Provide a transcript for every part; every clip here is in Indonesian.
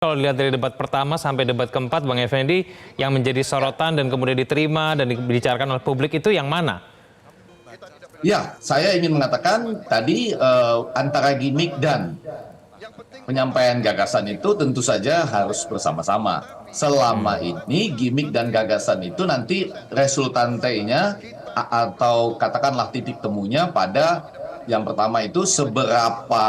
Kalau dilihat dari debat pertama sampai debat keempat, Bang Effendi, yang menjadi sorotan dan kemudian diterima dan dibicarakan oleh publik itu yang mana? Ya, saya ingin mengatakan tadi antara gimmick dan penyampaian gagasan itu tentu saja harus bersama-sama. Selama ini gimmick dan gagasan itu nanti resultantenya atau katakanlah titik temunya pada yang pertama itu seberapa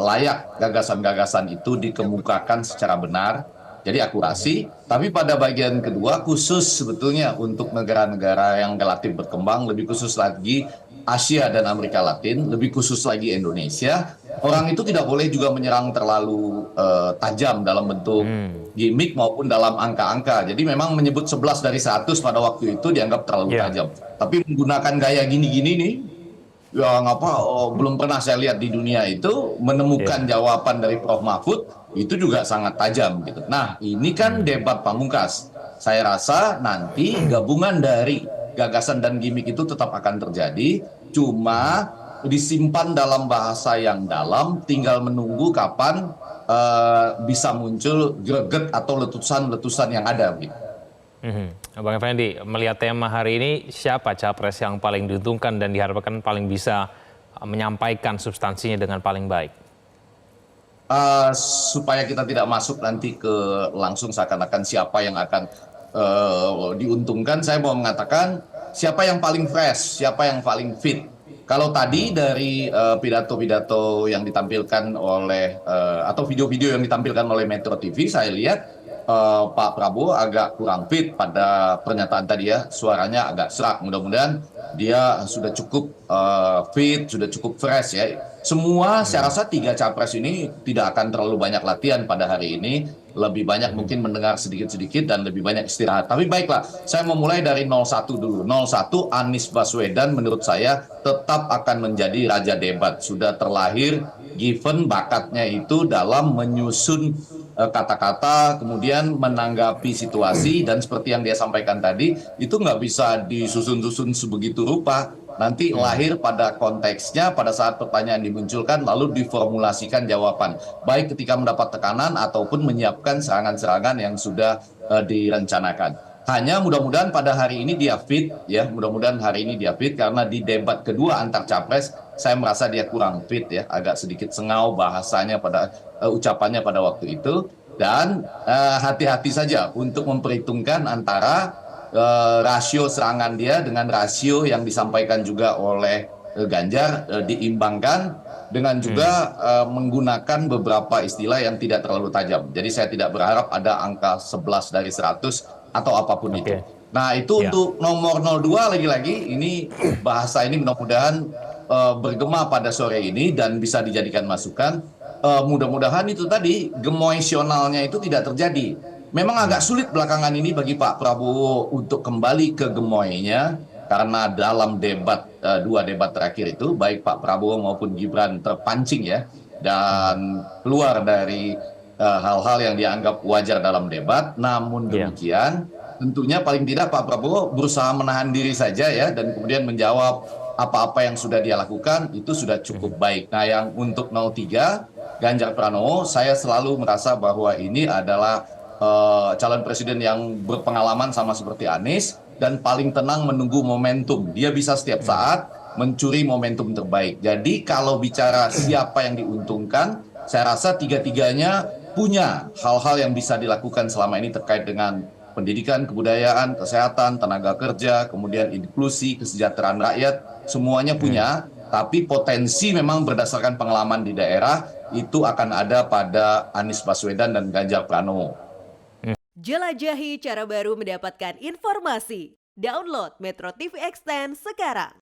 layak gagasan-gagasan itu dikemukakan secara benar, jadi akurasi. Tapi pada bagian kedua khusus sebetulnya untuk negara-negara yang relatif berkembang, lebih khusus lagi Asia dan Amerika Latin, lebih khusus lagi Indonesia, orang itu tidak boleh juga menyerang terlalu tajam dalam bentuk gimmick maupun dalam angka-angka. Jadi memang menyebut 11 dari 100 pada waktu itu dianggap terlalu Ya. tajam. Tapi menggunakan gaya gini-gini nih, yang apa belum pernah saya lihat di dunia itu menemukan jawaban dari Prof. Mahfud itu juga sangat tajam gitu. Nah, ini kan debat pamungkas. Saya rasa nanti gabungan dari gagasan dan gimmick itu tetap akan terjadi, cuma disimpan dalam bahasa yang dalam, tinggal menunggu kapan bisa muncul greget atau letusan-letusan yang ada gitu. Bang Effendi, melihat tema hari ini, siapa capres yang paling diuntungkan dan diharapkan paling bisa menyampaikan substansinya dengan paling baik? Supaya kita tidak masuk nanti ke langsung seakan-akan siapa yang akan diuntungkan, saya mau mengatakan siapa yang paling fresh, siapa yang paling fit. Kalau tadi dari pidato-pidato yang ditampilkan oleh atau video-video yang ditampilkan oleh Metro TV, saya lihat Pak Prabowo agak kurang fit pada pernyataan tadi ya, suaranya agak serak. Mudah-mudahan dia sudah cukup fit, sudah cukup fresh ya. Semua saya rasa tiga capres ini tidak akan terlalu banyak latihan pada hari ini, lebih banyak mungkin mendengar sedikit-sedikit dan lebih banyak istirahat. Tapi baiklah, saya memulai dari 01 dulu. 01 Anies Baswedan menurut saya tetap akan menjadi raja debat. Sudah terlahir, given bakatnya itu dalam menyusun kata-kata, kemudian menanggapi situasi, dan seperti yang dia sampaikan tadi, itu nggak bisa disusun-susun sebegitu rupa. Nanti lahir pada konteksnya, pada saat pertanyaan dimunculkan, lalu diformulasikan jawaban. Baik ketika mendapat tekanan ataupun menyiapkan serangan-serangan yang sudah direncanakan. Hanya mudah-mudahan pada hari ini dia fit, ya. Mudah-mudahan hari ini dia fit, karena di debat kedua antar capres, saya merasa dia kurang fit, ya. Agak sedikit sengau bahasanya pada ucapannya pada waktu itu. Dan hati-hati saja untuk memperhitungkan antara rasio serangan dia dengan rasio yang disampaikan juga oleh Ganjar, diimbangkan dengan juga menggunakan beberapa istilah yang tidak terlalu tajam. Jadi saya tidak berharap ada angka 11 dari 100 atau apapun itu. Oke. Nah, itu Ya. untuk nomor 02 lagi-lagi ini bahasa ini mudah-mudahan bergema pada sore ini dan bisa dijadikan masukan. Mudah-mudahan itu tadi gemoisionalnya itu tidak terjadi. Memang agak sulit belakangan ini bagi Pak Prabowo untuk kembali ke gemoynya, karena dalam debat dua debat terakhir itu baik Pak Prabowo maupun Gibran terpancing ya, dan keluar dari hal-hal yang dianggap wajar dalam debat. Namun Ya. demikian, tentunya paling tidak Pak Prabowo berusaha menahan diri saja ya, dan kemudian menjawab apa-apa yang sudah dia lakukan itu sudah cukup baik. Nah, yang untuk 03 Ganjar Pranowo, saya selalu merasa bahwa ini adalah calon presiden yang berpengalaman sama seperti Anies dan paling tenang menunggu momentum. Dia bisa setiap saat mencuri momentum terbaik. Jadi kalau bicara siapa yang diuntungkan, saya rasa tiga-tiganya punya hal-hal yang bisa dilakukan selama ini terkait dengan pendidikan, kebudayaan, kesehatan, tenaga kerja, kemudian inklusi, kesejahteraan rakyat, semuanya punya. Tapi potensi memang berdasarkan pengalaman di daerah itu akan ada pada Anies Baswedan dan Ganjar Pranowo. Jelajahi cara baru mendapatkan informasi. Download Metro TV Extend sekarang.